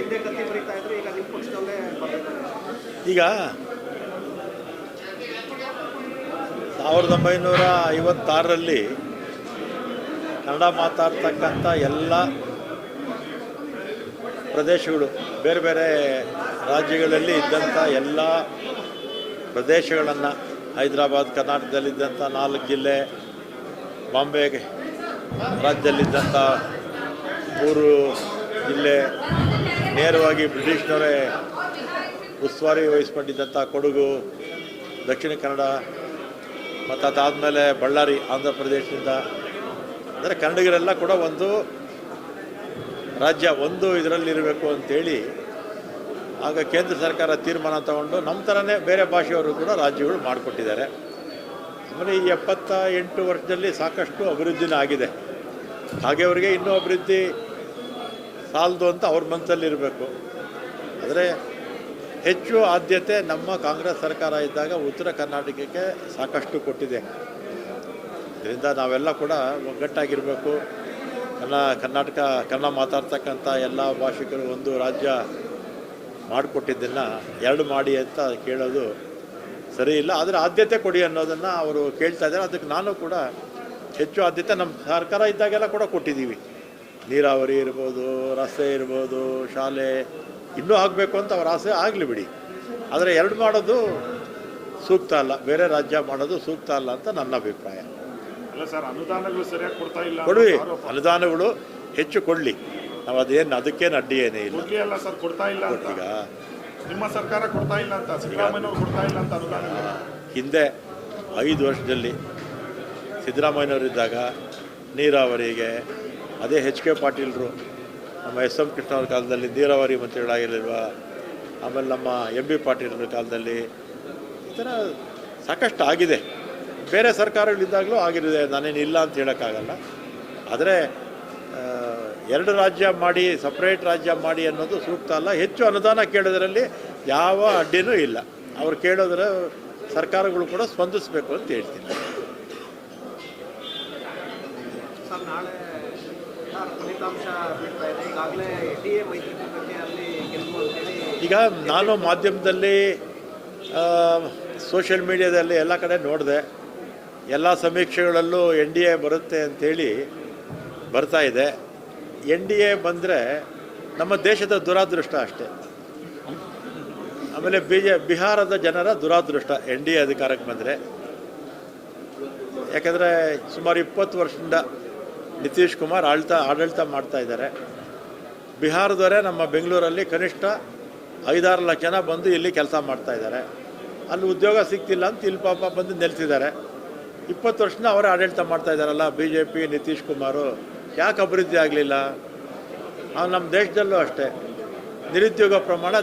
ಹಿಂದೆ ಕತ್ತಿ ಬರೀತಾ ಇದ್ರು, ಈಗ ನಿಮ್ಮ ಪಕ್ಷದಲ್ಲೇ ಈಗ 1956ರಲ್ಲಿ ಕನ್ನಡ ಮಾತಾಡ್ತಕ್ಕಂಥ ಎಲ್ಲ ಪ್ರದೇಶಗಳು, ಬೇರೆ ಬೇರೆ ರಾಜ್ಯಗಳಲ್ಲಿ ಇದ್ದಂಥ ಎಲ್ಲ ಪ್ರದೇಶಗಳನ್ನು, ಹೈದರಾಬಾದ್ ಕರ್ನಾಟಕದಲ್ಲಿದ್ದಂಥ 4 ಜಿಲ್ಲೆ, ಬಾಂಬೆ ರಾಜ್ಯದಲ್ಲಿದ್ದಂಥ 3 ಜಿಲ್ಲೆ, ನೇರವಾಗಿ ಬ್ರಿಟಿಷ್ನವರೇ ಉಸ್ತುವಾರಿ ವಹಿಸ್ಕೊಂಡಿದ್ದಂಥ ಕೊಡಗು, ದಕ್ಷಿಣ ಕನ್ನಡ, ಮತ್ತು ಅದಾದಮೇಲೆ ಬಳ್ಳಾರಿ ಆಂಧ್ರ ಪ್ರದೇಶದಿಂದ, ಅಂದರೆ ಕನ್ನಡಿಗರೆಲ್ಲ ಕೂಡ ಒಂದು ರಾಜ್ಯ, ಒಂದು ಇದರಲ್ಲಿರಬೇಕು ಅಂಥೇಳಿ ಆಗ ಕೇಂದ್ರ ಸರ್ಕಾರ ತೀರ್ಮಾನ ತಗೊಂಡು ನಮ್ಮ ಥರನೇ ಬೇರೆ ಭಾಷೆಯವರು ಕೂಡ ರಾಜ್ಯಗಳು ಮಾಡಿಕೊಟ್ಟಿದ್ದಾರೆ. ಆಮೇಲೆ ಈ 78 ವರ್ಷದಲ್ಲಿ ಸಾಕಷ್ಟು ಅಭಿವೃದ್ಧಿನೂ ಆಗಿದೆ. ಹಾಗೆ ಅವರಿಗೆ ಇನ್ನೂ ಅಭಿವೃದ್ಧಿ ಸಾಲದು ಅಂತ ಅವ್ರ ಮನಸ್ಸಲ್ಲಿರಬೇಕು. ಆದರೆ ಹೆಚ್ಚು ಆದ್ಯತೆ ನಮ್ಮ ಕಾಂಗ್ರೆಸ್ ಸರ್ಕಾರ ಇದ್ದಾಗ ಉತ್ತರ ಕರ್ನಾಟಕಕ್ಕೆ ಸಾಕಷ್ಟು ಕೊಟ್ಟಿದೆ. ಇದರಿಂದ ನಾವೆಲ್ಲ ಕೂಡ ಒಗ್ಗಟ್ಟಾಗಿರಬೇಕು. ಕನ್ನಡ ಮಾತಾಡ್ತಕ್ಕಂಥ ಎಲ್ಲ ಭಾಷಿಕರು ಒಂದು ರಾಜ್ಯ ಮಾಡಿಕೊಟ್ಟಿದ್ದನ್ನು 2 ಮಾಡಿ ಅಂತ ಕೇಳೋದು ಸರಿ ಇಲ್ಲ. ಆದರೆ ಆದ್ಯತೆ ಕೊಡಿ ಅನ್ನೋದನ್ನು ಅವರು ಕೇಳ್ತಾ ಇದ್ದಾರೆ. ಅದಕ್ಕೆ ನಾನು ಕೂಡ ಹೆಚ್ಚು ಆದ್ಯತೆ ನಮ್ಮ ಸರ್ಕಾರ ಇದ್ದಾಗೆಲ್ಲ ಕೂಡ ಕೊಟ್ಟಿದ್ದೀವಿ. ನೀರಾವರಿ ಇರ್ಬೋದು, ರಸ್ತೆ ಇರ್ಬೋದು, ಶಾಲೆ ಇನ್ನೂ ಆಗಬೇಕು ಅಂತ ಅವ್ರ ಆಸೆ ಆಗಲಿ ಬಿಡಿ. ಆದರೆ 2 ಮಾಡೋದು ಸೂಕ್ತ ಅಲ್ಲ, ಬೇರೆ ರಾಜ್ಯ ಮಾಡೋದು ಸೂಕ್ತ ಅಲ್ಲ ಅಂತ ನನ್ನ ಅಭಿಪ್ರಾಯ. ಅಲ್ಲ ಸರ್, ಅನುದಾನಗಳು ಸರಿಯಾಗಿ ಕೊಡ್ತಾ ಇಲ್ಲ. ಕೊಡ್ವಿ, ಅನುದಾನಗಳು ಹೆಚ್ಚು ಕೊಡಲಿ, ನಾವು ಅದಕ್ಕೇನು ಅಡ್ಡಿ ಏನೇ ಇಲ್ಲ. ಅಲ್ಲ ಸರ್, ಕೊಡ್ತಾ ಇಲ್ಲ. ಈಗ ನಿಮ್ಮ ಸರ್ಕಾರ ಕೊಡ್ತಾ ಇಲ್ಲ ಅಂತ, ಸಿದ್ದರಾಮಯ್ಯನವರು ಕೊಡ್ತಾ ಇಲ್ಲ ಅಂತ ಅನುದಾನ. ಹಿಂದೆ 5 ವರ್ಷದಲ್ಲಿ ಸಿದ್ದರಾಮಯ್ಯನವರಿದ್ದಾಗ ನೀರಾವರಿಗೆ ಅದೇ ಎಚ್ ಕೆ ಪಾಟೀಲರು, ನಮ್ಮ ಎಸ್ ಎಂ ಕೃಷ್ಣವ್ರ ಕಾಲದಲ್ಲಿ ನೀರಾವರಿ ಮಂತ್ರಿಗಳಾಗಿರಲಿಲ್ವಾ, ಆಮೇಲೆ ನಮ್ಮ ಎಂ ಬಿ ಪಾಟೀಲರ ಕಾಲದಲ್ಲಿ ಈ ಥರ ಸಾಕಷ್ಟು ಆಗಿದೆ. ಬೇರೆ ಸರ್ಕಾರಗಳಿದ್ದಾಗಲೂ ಆಗಿರುತ್ತೆ, ನಾನೇನು ಇಲ್ಲ ಅಂತ ಹೇಳೋಕ್ಕಾಗಲ್ಲ. ಆದರೆ 2 ರಾಜ್ಯ ಮಾಡಿ, ಸಪ್ರೇಟ್ ರಾಜ್ಯ ಮಾಡಿ ಅನ್ನೋದು ಸೂಕ್ತ ಅಲ್ಲ. ಹೆಚ್ಚು ಅನುದಾನ ಕೇಳೋದರಲ್ಲಿ ಯಾವ ಅಡ್ಡಿನೂ ಇಲ್ಲ. ಅವ್ರು ಕೇಳೋದ್ರ ಸರ್ಕಾರಗಳು ಕೂಡ ಸ್ಪಂದಿಸಬೇಕು ಅಂತ ಹೇಳ್ತೀನಿ. ಸರ್, ನಾಳೆ ಫಲಿತಾಂಶ ಬೀಳ್ತಾ ಇದೆ. ಈಗಾಗಲೇ NDA ಮೈತ್ರಿಕೂಟಕ್ಕೆ ಅಲ್ಲಿ ಗೆಲ್ಲು ಅಂತೇಳಿ ಈಗ ನಾನು ಮಾಧ್ಯಮದಲ್ಲಿ, ಸೋಷಿಯಲ್ ಮೀಡಿಯಾದಲ್ಲಿ ಎಲ್ಲ ಕಡೆ ನೋಡಿದೆ. ಎಲ್ಲ ಸಮೀಕ್ಷೆಗಳಲ್ಲೂ NDA ಬರುತ್ತೆ ಅಂಥೇಳಿ ಬರ್ತಾ ಇದೆ. NDA ಬಂದರೆ ನಮ್ಮ ದೇಶದ ದುರಾದೃಷ್ಟ ಅಷ್ಟೇ. ಆಮೇಲೆ ಬಿಹಾರದ ಜನರ ದುರಾದೃಷ್ಟ NDA ಅಧಿಕಾರಕ್ಕೆ ಬಂದರೆ. ಯಾಕಂದರೆ ಸುಮಾರು 20 ವರ್ಷದಿಂದ ನಿತೀಶ್ ಕುಮಾರ್ ಆಡಳಿತ ಮಾಡ್ತಾ ಇದ್ದಾರೆ. ಬಿಹಾರದವರೇ ನಮ್ಮ ಬೆಂಗಳೂರಲ್ಲಿ ಕನಿಷ್ಠ 5-6 ಲಕ್ಷ ಜನ ಬಂದು ಇಲ್ಲಿ ಕೆಲಸ ಮಾಡ್ತಾ ಇದ್ದಾರೆ. ಅಲ್ಲಿ ಉದ್ಯೋಗ ಸಿಗ್ತಿಲ್ಲ ಅಂತ ಇಲ್ಲಿ ಪಾಪ ಬಂದು ನೆಲೆಸಿದ್ದಾರೆ. 20 ವರ್ಷದಿಂದ ಅವರೇ ಆಡಳಿತ ಮಾಡ್ತಾ ಇದ್ದಾರಲ್ಲ BJP, ನಿತೀಶ್ ಕುಮಾರು. ಯಾಕೆ ಅಭಿವೃದ್ಧಿ ಆಗಲಿಲ್ಲ? ನಮ್ಮ ದೇಶದಲ್ಲೂ ಅಷ್ಟೇ ನಿರುದ್ಯೋಗ ಪ್ರಮಾಣ